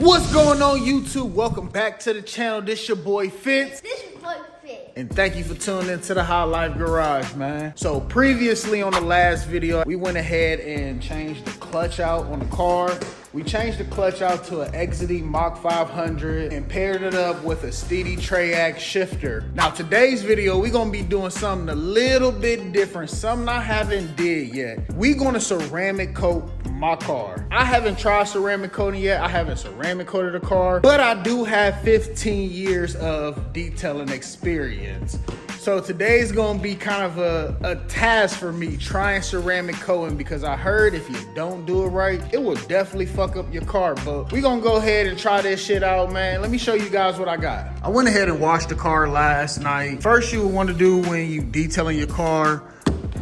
What's going on, YouTube? Welcome back to the channel. This your boy Fitz. This is boy Fitz. And thank you for tuning into the High Life Garage, man. So previously on the last video, we went ahead and changed the clutch out on the car. We changed the clutch out to an Exidy Mach 500 and paired it up with a Steady Triac shifter. Now today's video, we're gonna be doing something a little bit different, something I haven't did yet. We're gonna ceramic coat my car. I haven't tried ceramic coating yet. I haven't ceramic coated a car, but I do have 15 years of detailing experience. So today's gonna be kind of a task for me trying ceramic coating, because I heard if you don't do it right, it will definitely fuck up your car. But we gonna go ahead and try this shit out, man. Let me show you guys what I got. I went ahead and washed the car last night. First you would want to do when you detailing your car,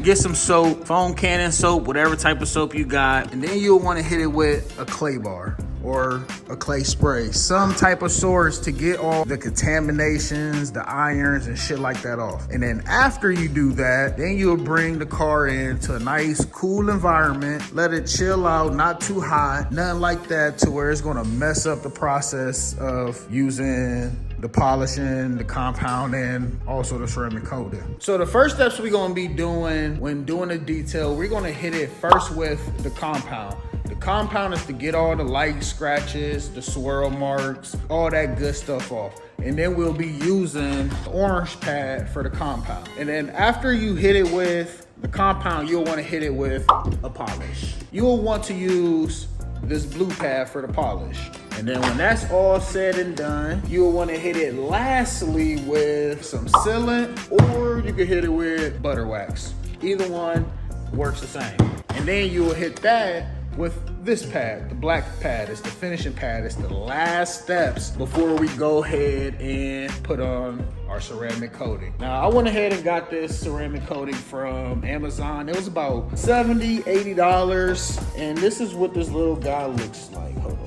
get some soap, foam cannon soap, whatever type of soap you got. And then you'll want to hit it with a clay bar or a clay spray, some type of source to get all the contaminations, the irons and shit like that off. And then after you do that, then you'll bring the car into a nice cool environment, let it chill out, not too hot, nothing like that to where it's gonna mess up the process of using the polishing, the compounding, also the ceramic coating. So the first steps we're gonna be doing when doing the detail, we're gonna hit it first with the compound. The compound is to get all the light scratches, the swirl marks, all that good stuff off. And then we'll be using the orange pad for the compound. And then after you hit it with the compound, you'll wanna hit it with a polish. You'll want to use this blue pad for the polish. And then when that's all said and done, you'll want to hit it lastly with some sealant, or you can hit it with butter wax. Either one works the same. And then you'll hit that with this pad, the black pad. It's the finishing pad. It's the last steps before we go ahead and put on our ceramic coating. Now, I went ahead and got this ceramic coating from Amazon. It was about $70, $80. And this is what this little guy looks like. Hold on.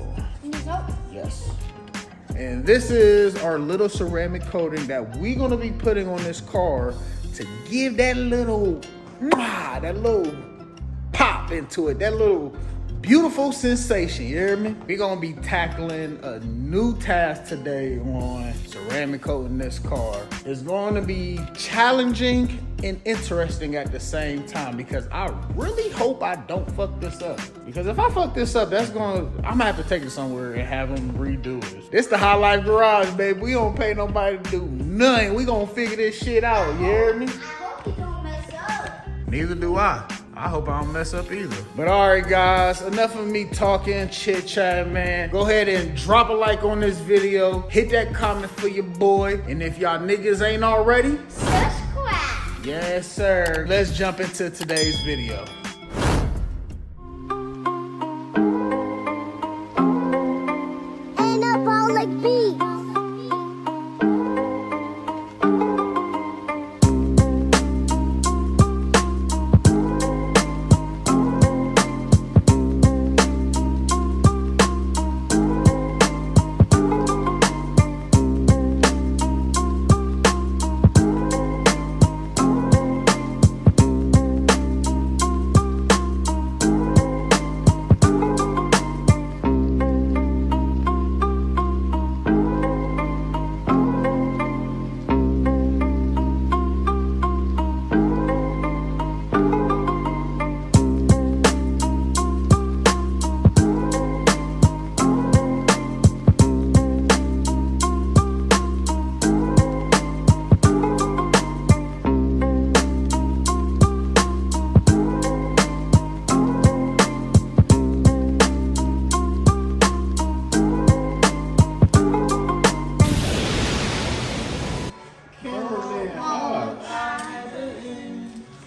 Yes. And this is our little ceramic coating that we're gonna be putting on this car to give that little pop into it, that little beautiful sensation, you hear me? We're gonna be tackling a new task today on ceramic coating this car. It's going to be challenging and interesting at the same time, because I really hope I don't fuck this up. Because if I fuck this up, I'm gonna have to take it somewhere and have them redo it. It's the High Life Garage, baby. We don't pay nobody to do nothing. We gonna figure this shit out, you hear me? I hope you don't mess up. Neither do I. I hope I don't mess up either. But all right, guys, enough of me talking, chit-chat, man. Go ahead and drop a like on this video. Hit that comment for your boy. And if y'all niggas ain't already, Subscribe. Yes, sir. Let's jump into today's video. Anabolic beats.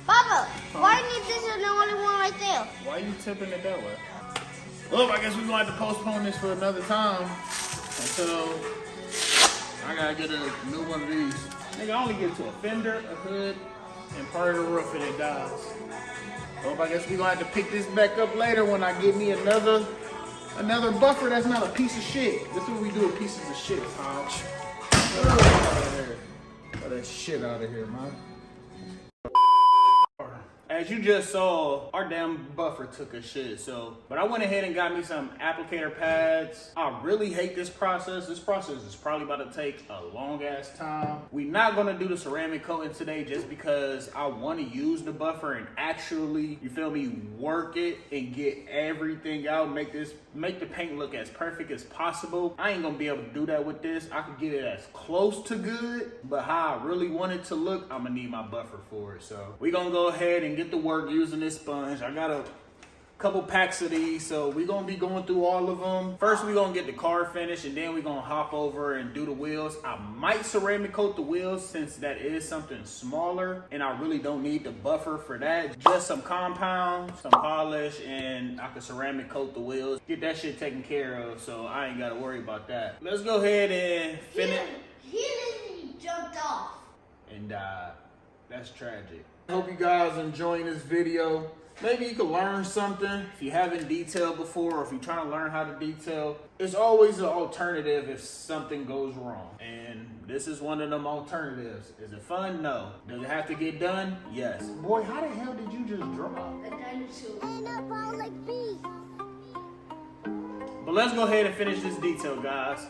Papa, why is this the only one right there? Why are you tipping it that way? Well, I guess we're gonna have to postpone this for another time until I gotta get a new one of these. Nigga, I only get to a fender, a hood, and part of the roof and it dies. Well, I guess we're gonna have to pick this back up later when I get me another buffer that's not a piece of shit. This is what we do with pieces of shit, Hodge. Get that shit out of here, man. as you just saw, our damn buffer took a shit. But I went ahead and got me some applicator pads. I really hate this process. This process is probably about to take a long ass time. We're not gonna do the ceramic coating today just because I want to use the buffer and actually, you feel me, work it and get everything out, make the paint look as perfect as possible. I ain't gonna be able to do that with this. I could get it as close to good, but how I really want it to look, I'm gonna need my buffer for it. So we're gonna go ahead and get to work using this sponge. I got a couple packs of these, so we're gonna be going through all of them. First, we're gonna get the car finished, and then we're gonna hop over and do the wheels. I might ceramic coat the wheels since that is something smaller, and I really don't need the buffer for that. Just some compound, some polish, and I can ceramic coat the wheels. Get that shit taken care of, so I ain't gotta worry about that. Let's go ahead and finish. He literally jumped off. And that's tragic. I hope you guys enjoying this video. Maybe you can learn something if you haven't detailed before, or if you're trying to learn how to detail. It's always an alternative if something goes wrong. And this is one of them alternatives. Is it fun? No. Does it have to get done? Yes. Boy, how the hell did you just drop? A dinosaur. But let's go ahead and finish this detail, guys.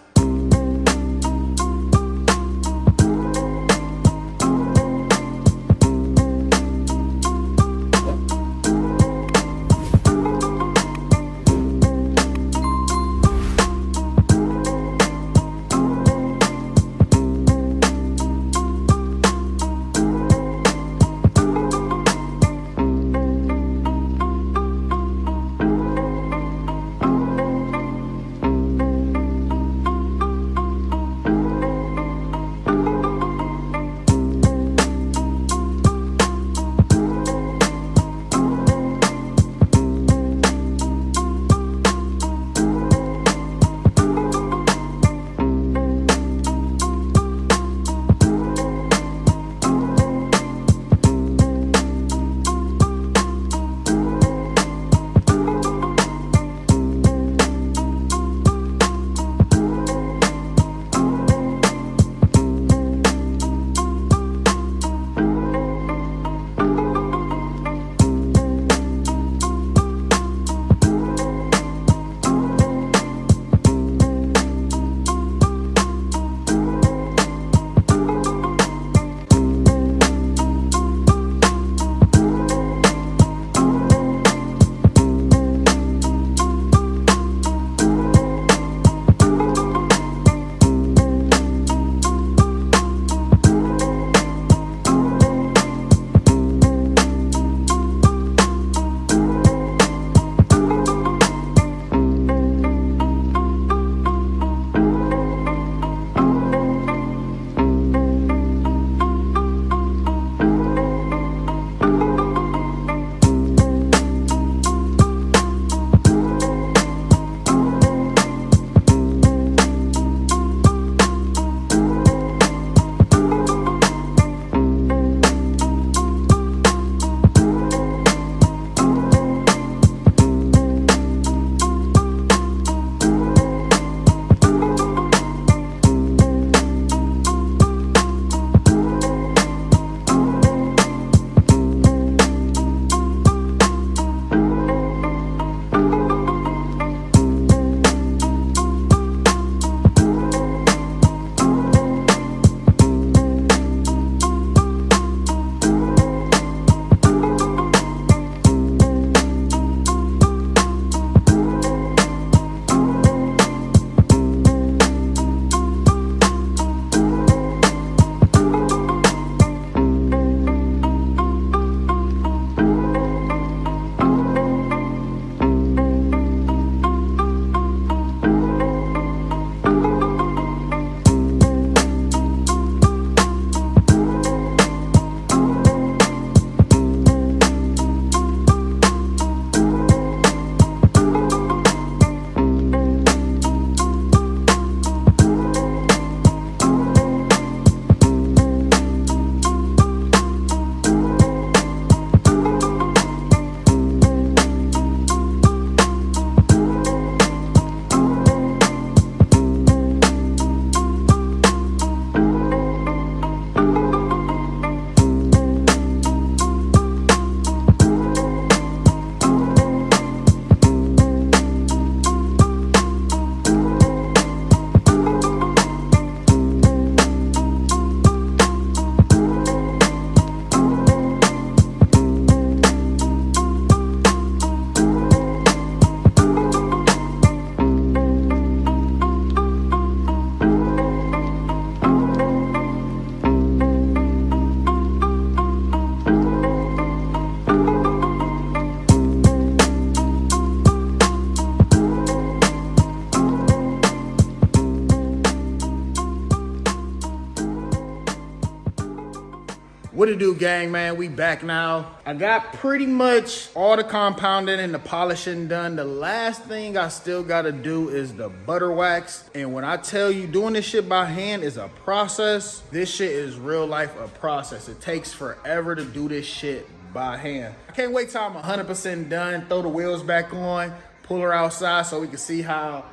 What it do, gang, man? We back now. I got pretty much all the compounding and the polishing done. The last thing I still gotta do is the butter wax. And when I tell you doing this shit by hand is a process, this shit is real life a process. It takes forever to do this shit by hand. I can't wait till I'm 100% done, throw the wheels back on, pull her outside so we can see how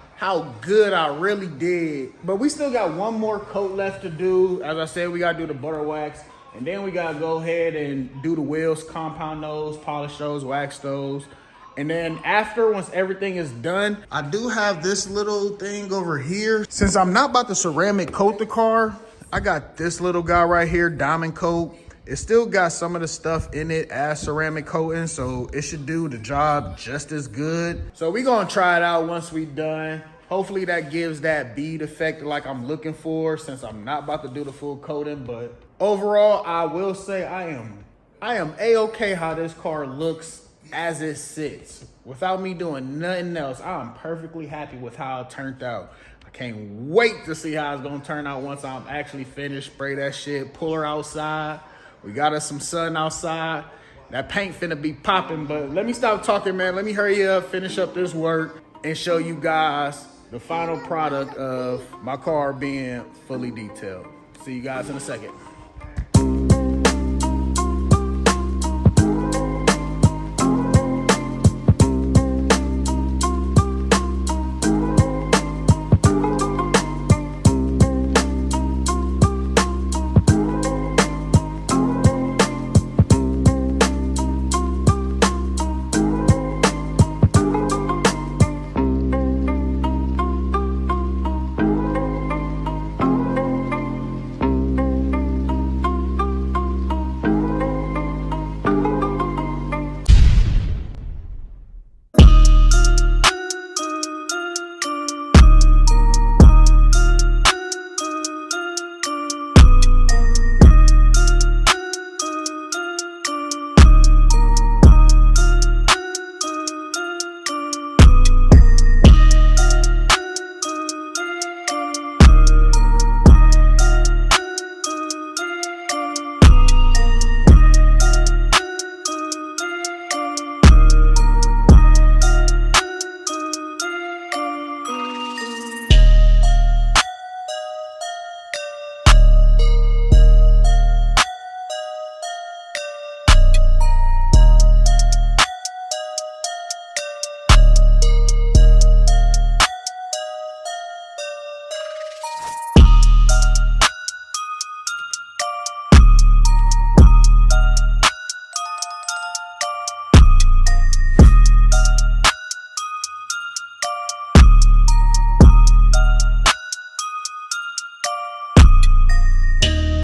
good I really did. But we still got one more coat left to do. As I said, we gotta do the butter wax. And then we gotta go ahead and do the wheels, compound those, polish those, wax those. And then after, once everything is done, I do have this little thing over here. Since I'm not about to ceramic coat the car, I got this little guy right here, diamond coat. It still got some of the stuff in it as ceramic coating, so it should do the job just as good. So we gonna try it out once we done. Hopefully that gives that bead effect like I'm looking for, since I'm not about to do the full coating. But overall, I will say I am A-okay how this car looks as it sits. Without me doing nothing else, I'm perfectly happy with how it turned out. I can't wait to see how it's gonna turn out once I'm actually finished. Spray that shit, pull her outside. We got us some sun outside. That paint finna be popping, but let me stop talking, man. Let me hurry up, finish up this work, and show you guys the final product of my car being fully detailed. See you guys in a second.